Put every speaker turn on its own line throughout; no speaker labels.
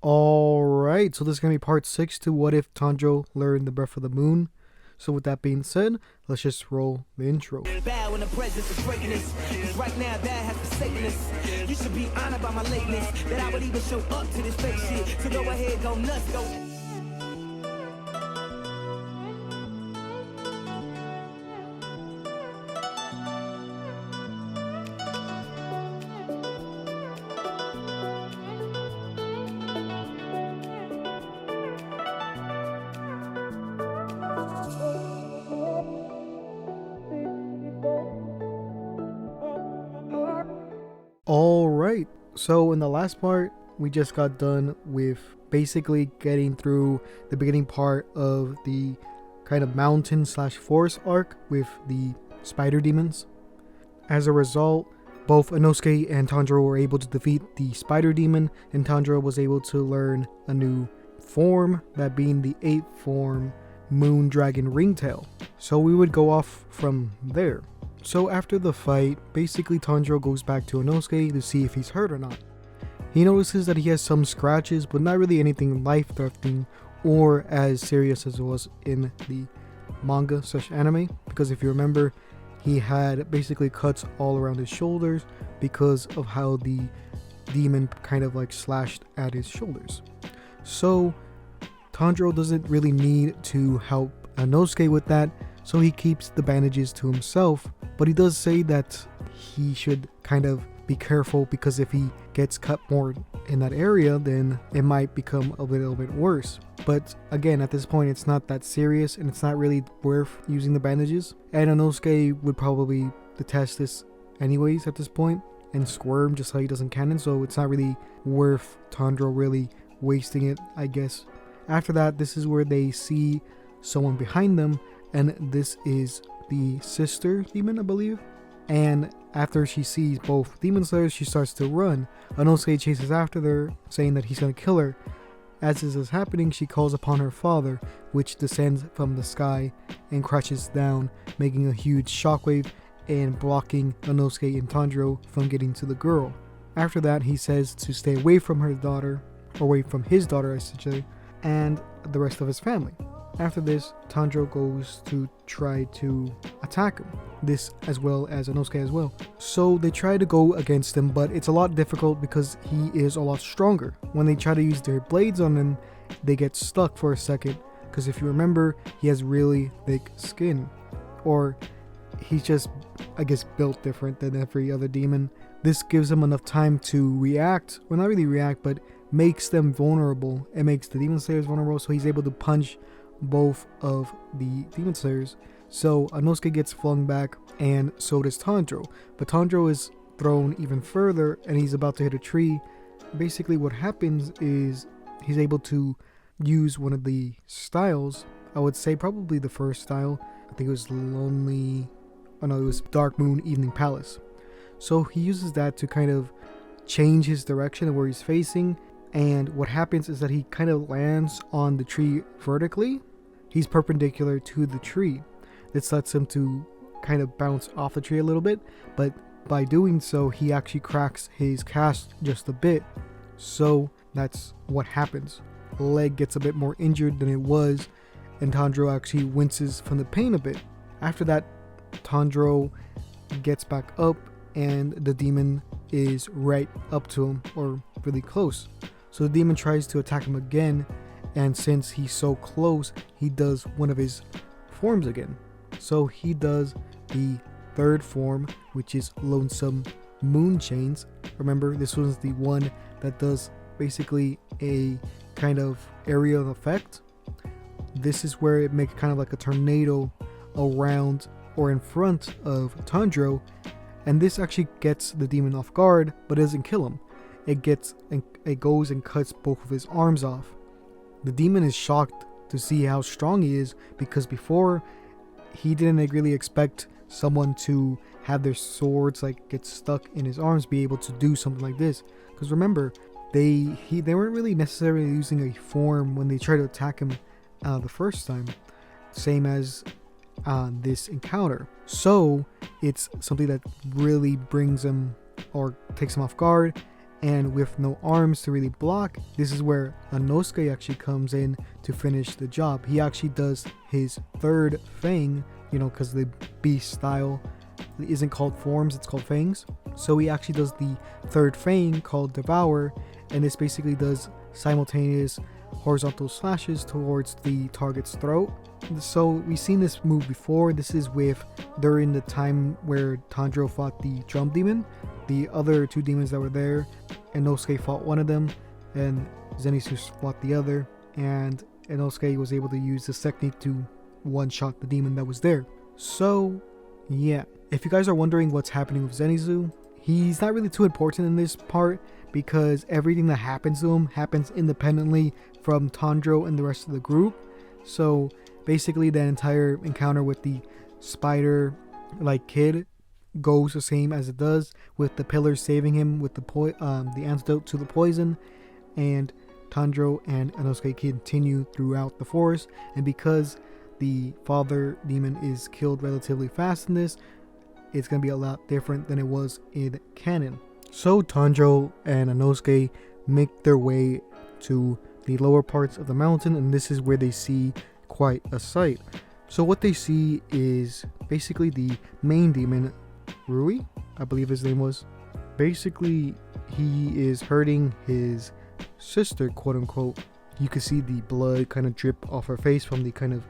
Alright, so this is going to be part 6 to What If Tanjiro Learned the Breath of the Moon. So with that being said, let's just roll the intro.
Bow in the presence of greatness. 'Cause right now that has forsaken us. You should be honored by my lateness. That I would even show up to this fake shit. So go ahead, go nuts, go.
Alright, so in the last part, we just got done with basically getting through the beginning part of the kind of mountain slash forest arc with the spider demons. As a result, both Inosuke and Tanjiro were able to defeat the spider demon, and Tanjiro was able to learn a new form, that being the 8th form, Moon Dragon Ringtail. So we would go off from there. So after the fight, basically Tanjiro goes back to Inosuke to see if he's hurt or not. He notices that he has some scratches, but not really anything life-threatening or as serious as it was in the manga / anime, because if you remember, he had basically cuts all around his shoulders because of how the demon kind of like slashed at his shoulders. So Tanjiro doesn't really need to help Inosuke with that, so he keeps the bandages to himself, but he does say that he should kind of be careful because if he gets cut more in that area, then it might become a little bit worse. But again, at this point, it's not that serious and it's not really worth using the bandages. And Inosuke would probably detest this anyways at this point and squirm just how he does in canon, so it's not really worth Tanjiro really wasting it, I guess. After that, this is where they see someone behind them, and this is the sister demon, I believe. And after she sees both demon slayers, she starts to run. Inosuke chases after her, saying that he's going to kill her. As this is happening, she calls upon her father, which descends from the sky and crashes down, making a huge shockwave and blocking Inosuke and Tanjiro from getting to the girl. After that, he says to stay away from her daughter, or away from his daughter I should say, and the rest of his family. After this, Tanjiro goes to try to attack him, this as well as Inosuke as well. So they try to go against him, but it's a lot difficult because he is a lot stronger. When they try to use their blades on him, they get stuck for a second, because if you remember, he has really thick skin. Or he's just, I guess, built different than every other demon. This gives him enough time to react, well not really react, but makes them vulnerable. It makes the demon slayers vulnerable, so he's able to punch both of the demon slayers. So Inosuke gets flung back, and so does Tanjiro. But Tanjiro is thrown even further, and he's about to hit a tree. Basically what happens is he's able to use one of the styles. I would say probably the first style. I think it was it was Dark Moon Evening Palace. So he uses that to kind of change his direction of where he's facing, and what happens is that he kind of lands on the tree vertically. He's perpendicular to the tree. This lets him to kind of bounce off the tree a little bit, but by doing so, he actually cracks his cast just a bit. So that's what happens. The leg gets a bit more injured than it was, and Tanjiro actually winces from the pain a bit. After that, Tanjiro gets back up, and the demon is right up to him, or really close. So the demon tries to attack him again, and since he's so close, he does one of his forms again. So he does the 3rd form, which is Lonesome Moon Chains. Remember, this was the one that does basically a kind of aerial effect. This is where it makes kind of like a tornado around or in front of Tanjiro, and this actually gets the demon off guard, but doesn't kill him. It goes and cuts both of his arms off. The demon is shocked to see how strong he is, because before he didn't really expect someone to have their swords like get stuck in his arms be able to do something like this. Because remember, they weren't really necessarily using a form when they tried to attack him the first time, same as this encounter. So it's something that really brings him or takes him off guard, and with no arms to really block, this is where Inosuke actually comes in to finish the job. He actually does his third fang, because the beast style isn't called forms, it's called fangs. So he actually does the third fang called Devour, and this basically does simultaneous horizontal slashes towards the target's throat. So we've seen this move before. This is during the time where Tanjiro fought the drum demon. The other two demons that were there, Inosuke fought one of them, and Zenitsu fought the other, and Inosuke was able to use this technique to one-shot the demon that was there. So yeah, if you guys are wondering what's happening with Zenitsu, he's not really too important in this part, because everything that happens to him happens independently from Tanjiro and the rest of the group. So basically that entire encounter with the spider kid goes the same as it does, with the pillars saving him with the antidote to the poison, and Tanjiro and Inosuke continue throughout the forest. And because the father demon is killed relatively fast in this, it's going to be a lot different than it was in canon. So Tanjiro and Inosuke make their way to the lower parts of the mountain, and this is where they see quite a sight. So what they see is basically the main demon, Rui, I believe his name was. Basically, he is hurting his sister, quote unquote. You can see the blood kind of drip off her face from the kind of,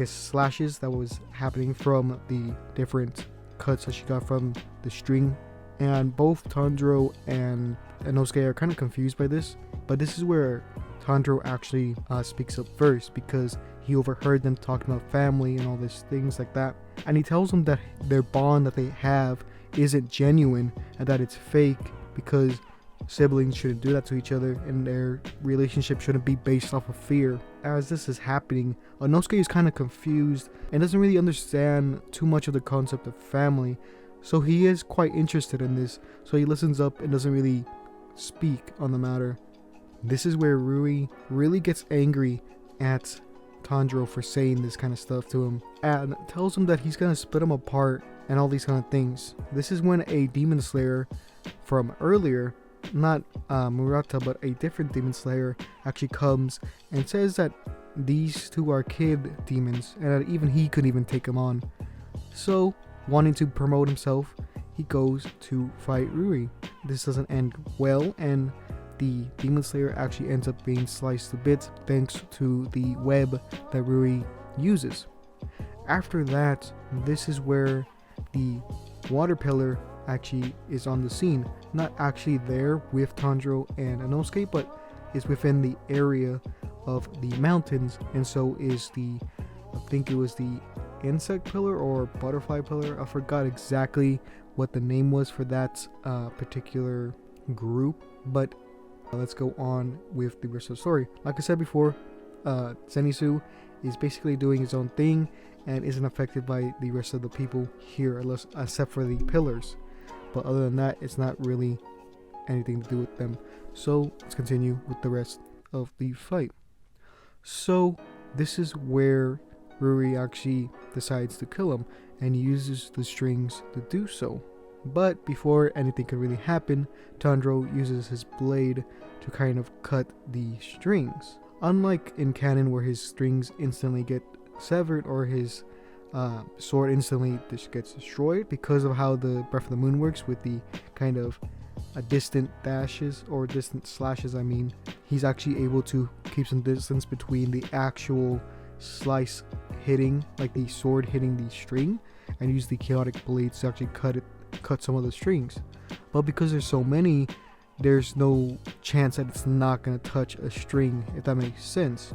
slashes that was happening from the different cuts that she got from the string. And both Tanjiro and Inosuke are kind of confused by this, but this is where Tanjiro actually speaks up first, because he overheard them talking about family and all these things like that, and he tells them that their bond that they have isn't genuine and that it's fake, because siblings shouldn't do that to each other and their relationship shouldn't be based off of fear. As this is happening, Inosuke is kind of confused and doesn't really understand too much of the concept of family, so he is quite interested in this, so he listens up and doesn't really speak on the matter. This is where Rui really gets angry at Tanjiro for saying this kind of stuff to him, and tells him that he's gonna split him apart and all these kind of things. This is when a demon slayer from earlier, not Murata, but a different demon slayer, actually comes and says that these two are kid demons and that even he couldn't even take them on. So, wanting to promote himself, he goes to fight Rui. This doesn't end well, and the demon slayer actually ends up being sliced to bits thanks to the web that Rui uses. After that, this is where the water pillar actually is on the scene, not actually there with Tanjiro and Inosuke, but is within the area of the mountains, and so is I think it was the insect pillar or butterfly pillar. I forgot exactly what the name was for that particular group, but let's go on with the rest of the story. Like I said before, Zenitsu is basically doing his own thing and isn't affected by the rest of the people here, except for the pillars. But other than that, it's not really anything to do with them. So let's continue with the rest of the fight. So this is where Rui actually decides to kill him and uses the strings to do so. But before anything could really happen, Tanjiro uses his blade to kind of cut the strings. Unlike in canon where his strings instantly get severed or his sword instantly just gets destroyed, because of how the Breath of the Moon works with the kind of distant dashes or distant slashes, he's actually able to keep some distance between the actual slice hitting, like the sword hitting the string, and use the chaotic blades to actually cut some of the strings. But because there's so many, there's no chance that it's not going to touch a string, if that makes sense.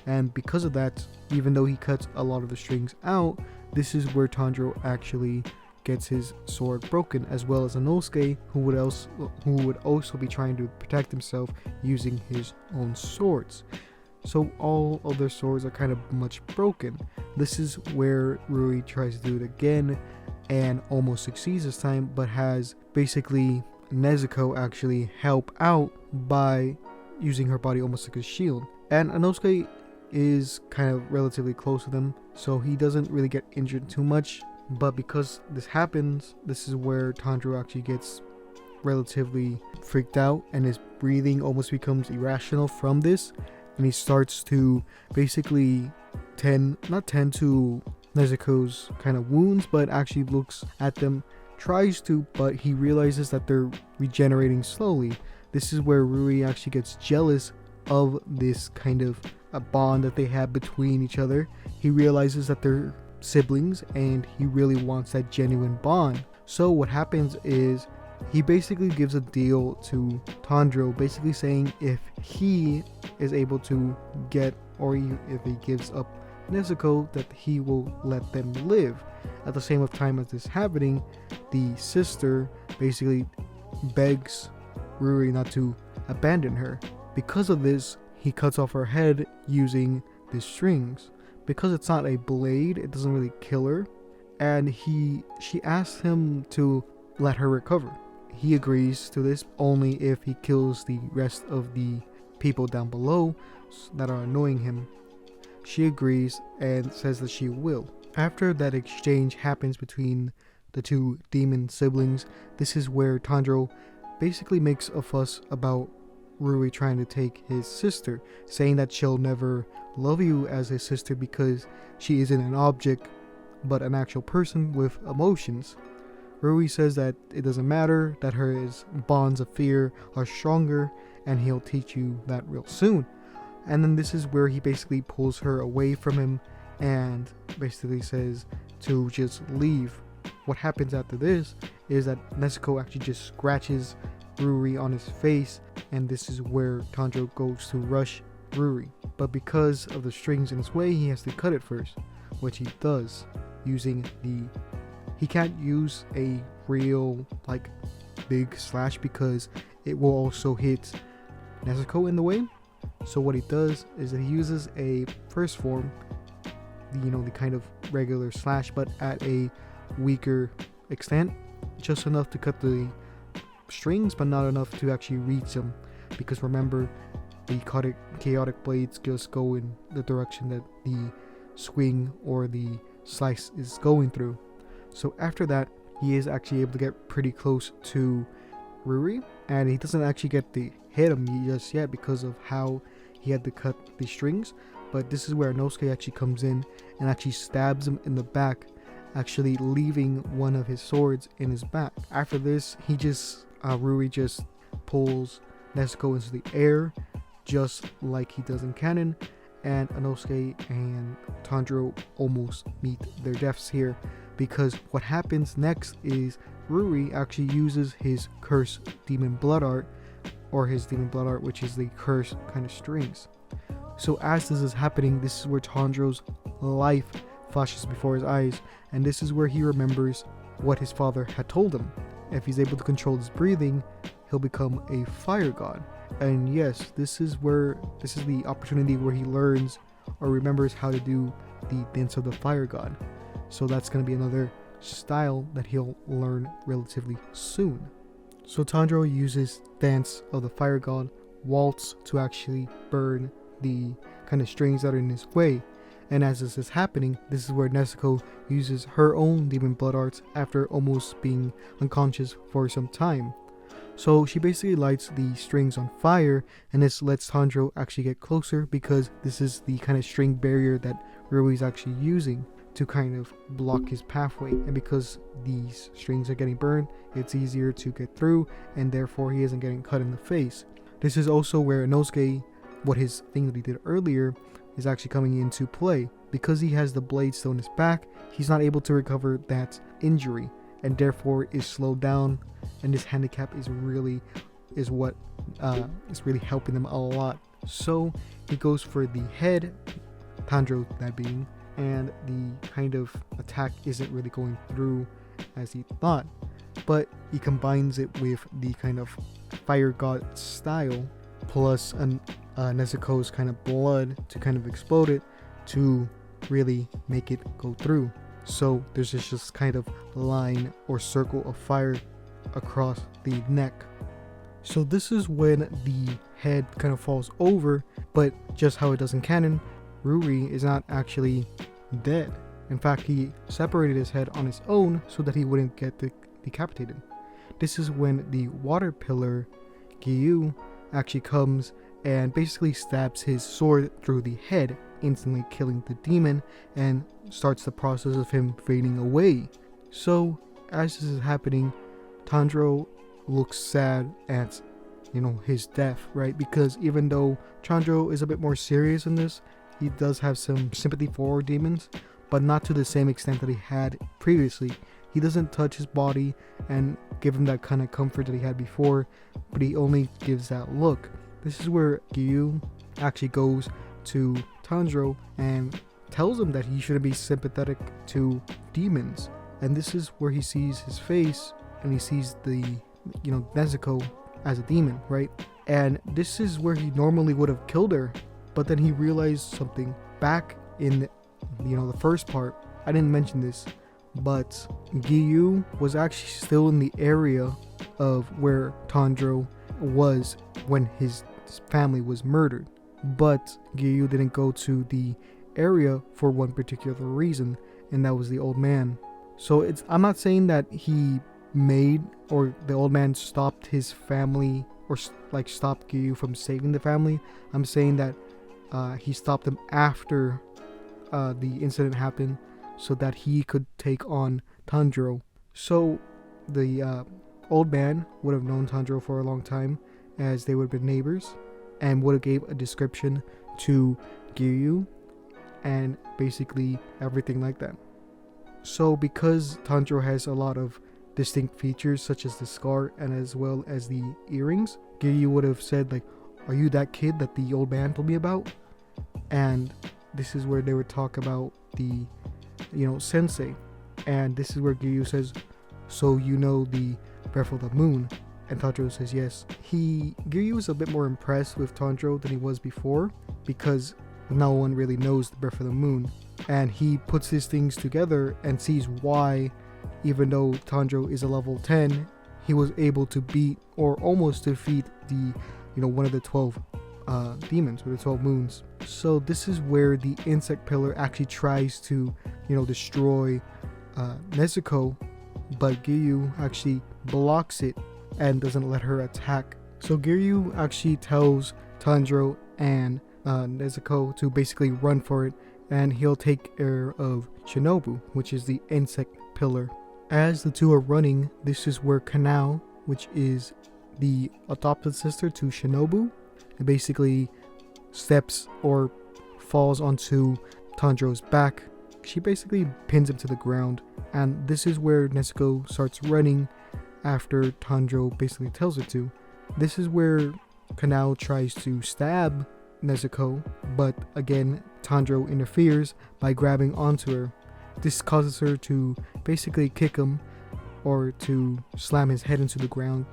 And because of that, even though he cuts a lot of the strings out, this is where Tanjiro actually gets his sword broken, as well as Inosuke, who would also be trying to protect himself using his own swords. So all of their swords are kind of much broken. This is where Rui tries to do it again and almost succeeds this time, but has basically Nezuko actually help out by using her body almost like a shield. And Inosuke is kind of relatively close to them, so he doesn't really get injured too much. But because this happens, this is where Tanjiro actually gets relatively freaked out, and his breathing almost becomes irrational from this, and he starts to basically not tend to Nezuko's kind of wounds, but actually looks at them, tries to, but he realizes that they're regenerating slowly. This is where Rui actually gets jealous of this kind of a bond that they have between each other. He realizes that they're siblings and he really wants that genuine bond. So what happens is he basically gives a deal to Tanjiro, basically saying if he is able to get, or if he gives up Nezuko, that he will let them live. At the same time as this happening, the sister basically begs Ruri not to abandon her. Because of this, he cuts off her head using the strings. Because it's not a blade, it doesn't really kill her, and she asks him to let her recover. He agrees to this only if he kills the rest of the people down below that are annoying him. She agrees and says that she will. After that exchange happens between the two demon siblings, this is where Tanjiro basically makes a fuss about Rui trying to take his sister, saying that she'll never love you as his sister because she isn't an object but an actual person with emotions. Rui says that it doesn't matter, that her bonds of fear are stronger, and he'll teach you that real soon. And then this is where he basically pulls her away from him and basically says to just leave. What happens after this is that Nezuko actually just scratches Ruri on his face, and this is where Tanjiro goes to rush Ruri. But because of the strings in his way, he has to cut it first, which he does using he can't use a real big slash because it will also hit Nezuko in the way. So what he does is that he uses a first form, the kind of regular slash, but at a weaker extent, just enough to cut the strings, but not enough to actually reach them. Because remember, the chaotic blades just go in the direction that the swing or the slice is going through. So after that, he is actually able to get pretty close to Ruri, and he doesn't actually get to hit him just yet because of how he had to cut the strings. But this is where Inosuke actually comes in and actually stabs him in the back, actually leaving one of his swords in his back. After this, Ruri just pulls Nezuko into the air, just like he does in canon, and Inosuke and Tanjiro almost meet their deaths here, because what happens next is Ruri actually uses his curse demon blood art, which is the curse kind of strings. So as this is happening, this is where Tanjiro's life flashes before his eyes, and this is where he remembers what his father had told him. If he's able to control his breathing, he'll become a fire god. And yes, this is the opportunity where he learns or remembers how to do the dance of the fire god. So that's going to be another style that he'll learn relatively soon. So Tanjiro uses Dance of the Fire God, Waltz, to actually burn the kind of strings that are in his way. And as this is happening, this is where Nezuko uses her own demon blood arts after almost being unconscious for some time. So she basically lights the strings on fire, and this lets Tanjiro actually get closer because this is the kind of string barrier that Rui is actually using to kind of block his pathway. And because these strings are getting burned, it's easier to get through, and therefore he isn't getting cut in the face. This is also where Inosuke, what his thing that he did earlier, is actually coming into play. Because he has the blade still in his back, he's not able to recover that injury, and therefore is slowed down, and this handicap is what is really helping them a lot. So he goes for the head, Tanjiro that being, and the kind of attack isn't really going through as he thought, but he combines it with the kind of fire god style plus Nezuko's kind of blood to kind of explode it to really make it go through. So there's just kind of line or circle of fire across the neck. So this is when the head kind of falls over, but just how it does in canon, Ruri is not actually dead. In fact, he separated his head on his own so that he wouldn't get decapitated. this is when the water pillar, Giyu, actually comes and basically stabs his sword through the head, instantly killing the demon, and starts the process of him fading away. So, as this is happening, Tanjiro looks sad at, his death, right? Because even though Tanjiro is a bit more serious in this, he does have some sympathy for demons, but not to the same extent that he had previously. He doesn't touch his body and give him that kind of comfort that he had before, but he only gives that look. This is where Giyu actually goes to Tanjiro and tells him that he shouldn't be sympathetic to demons. And this is where he sees his face and he sees the, Nezuko as a demon, right? And this is where he normally would have killed her, but then he realized something. Back in, the first part, I didn't mention this, but Giyu was actually still in the area of where Tanjiro was when his family was murdered. But Giyu didn't go to the area for one particular reason, and that was the old man. So I'm not saying that he made, or the old man stopped his family, or stopped Giyu from saving the family. I'm saying that he stopped them after the incident happened, so that he could take on Tanjiro. So the old man would have known Tanjiro for a long time, as they would have been neighbors, and would have gave a description to Giyu and basically everything like that. So because Tanjiro has a lot of distinct features, such as the scar and as well as the earrings, Giyu would have said, like, "Are you that kid that the old man told me about?" And this is where they would talk about the sensei, and this is where Giyu says, "So you know the Breath of the Moon?" And Tanjiro says yes. Giyu is a bit more impressed with Tanjiro than he was before, because no one really knows the Breath of the Moon, and he puts his things together and sees why, even though Tanjiro is a level 10, he was able to beat or almost defeat the one of the 12 demons, or the 12 moons. So this is where the insect pillar actually tries to destroy Nezuko, but Giyu actually blocks it and doesn't let her attack. So Giyu actually tells Tanjiro and Nezuko to basically run for it, and he'll take care of Shinobu, which is the insect pillar. As the two are running, this is where Kanao, which is the adopted sister to Shinobu, basically steps or falls onto Tanjiro's back. She basically pins him to the ground, and this is where Nezuko starts running after Tanjiro basically tells her to. This is where Kanao tries to stab Nezuko, but again Tanjiro interferes by grabbing onto her. This causes her to basically kick him, or to slam his head into the ground,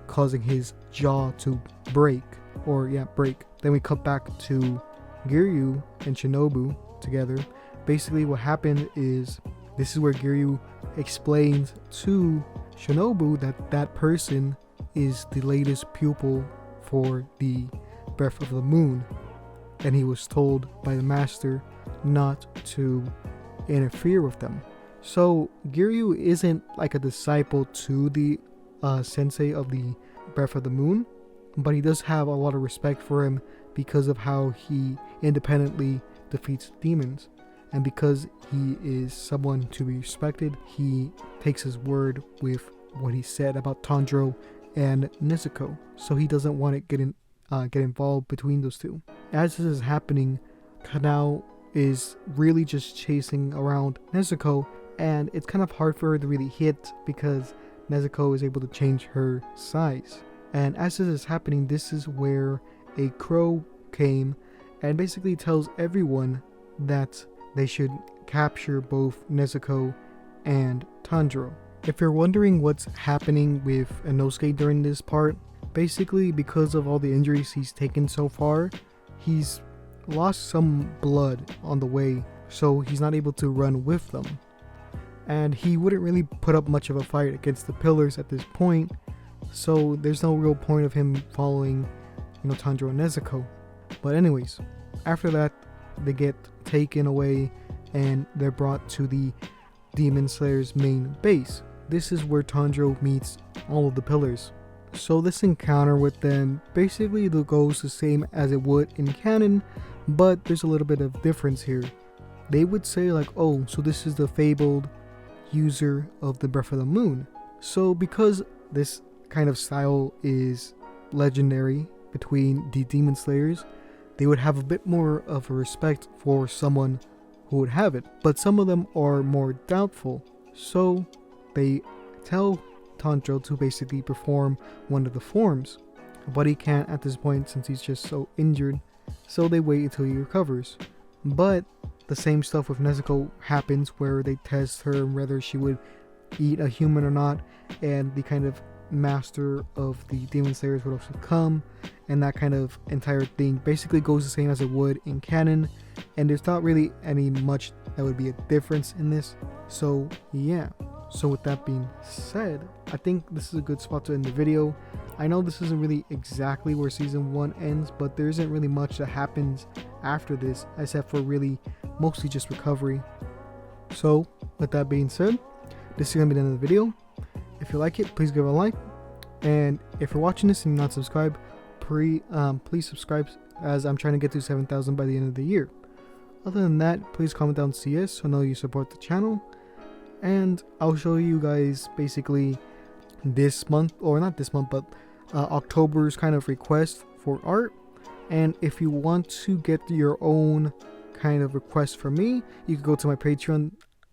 causing his jaw to break. Then we cut back to Giyu and Shinobu together. Basically what happened is, this is where Giyu explains to Shinobu that that person is the latest pupil for the Breath of the Moon, and he was told by the master not to interfere with them. So Giyu isn't like a disciple to the sensei of the Breath of the Moon, but he does have a lot of respect for him because of how he independently defeats demons, and because he is someone to be respected, he takes his word with what he said about Tanjiro and Nezuko, so he doesn't want to get involved between those two. As this is happening, Kanao is really just chasing around Nezuko, and it's kind of hard for her to really hit because Nezuko is able to change her size. And as this is happening, this is where a crow came and basically tells everyone that they should capture both Nezuko and Tanjiro. If you're wondering what's happening with Inosuke during this part, basically because of all the injuries he's taken so far, he's lost some blood on the way, so he's not able to run with them. And he wouldn't really put up much of a fight against the pillars at this point, so there's no real point of him following, Tanjiro and Nezuko. But anyways, after that, they get taken away and they're brought to the Demon Slayer's main base, this is where Tanjiro meets all of the pillars. So this encounter with them basically goes the same as it would in canon, but there's a little bit of difference here. They would say like, oh, so this is the fabled user of the Breath of the Moon. So because this kind of style is legendary between the Demon Slayers, they would have a bit more of a respect for someone who would have it. But some of them are more doubtful, so they tell Tanjiro to basically perform one of the forms, but he can't at this point since he's just so injured, so they wait until he recovers. But the same stuff with Nezuko happens where they test her whether she would eat a human or not, and the kind of master of the Demon Slayers would also come, and that kind of entire thing basically goes the same as it would in canon, and there's not really any much that would be a difference in this. So yeah, so with that being said, I think this is a good spot to end the video. I know this isn't really exactly where season 1 ends, but there isn't really much that happens after this except for really mostly just recovery. So with that being said, this is gonna be the end of the video. If you like it, please give it a like, and if you're watching this and you're not subscribed, please subscribe, as I'm trying to get to 7,000 by the end of the year. Other than that, please comment down CS so I know you support the channel, and I'll show you guys basically this month, or not this month, but October's kind of request for art. And if you want to get your own kind of request from me, you can go to my Patreon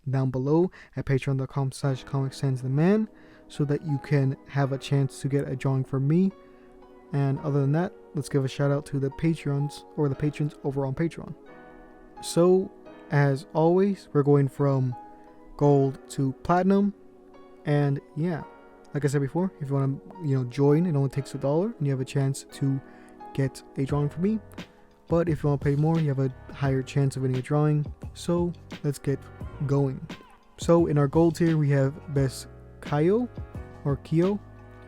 down below at patreon.com/ComicSansTheMan, so that you can have a chance to get a drawing from me. And other than that, let's give a shout out to the patrons, or the patrons over on Patreon. So as always, we're going from gold to platinum, and yeah, like I said before, if you want to join, it only takes $1 and you have a chance to get a drawing from me. But if you want to pay more, you have a higher chance of getting a drawing. So let's get going. So in our gold tier, we have Best Kyo,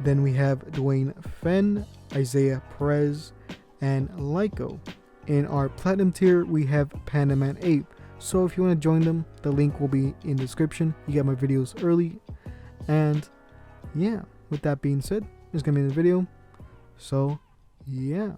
then we have Dwayne Fenn, Isaiah Perez, and Lyko. In our platinum tier, we have Panda Man 8. So if you want to join them, the link will be in the description. You get my videos early. And yeah, with that being said, this is gonna be the video. So yeah.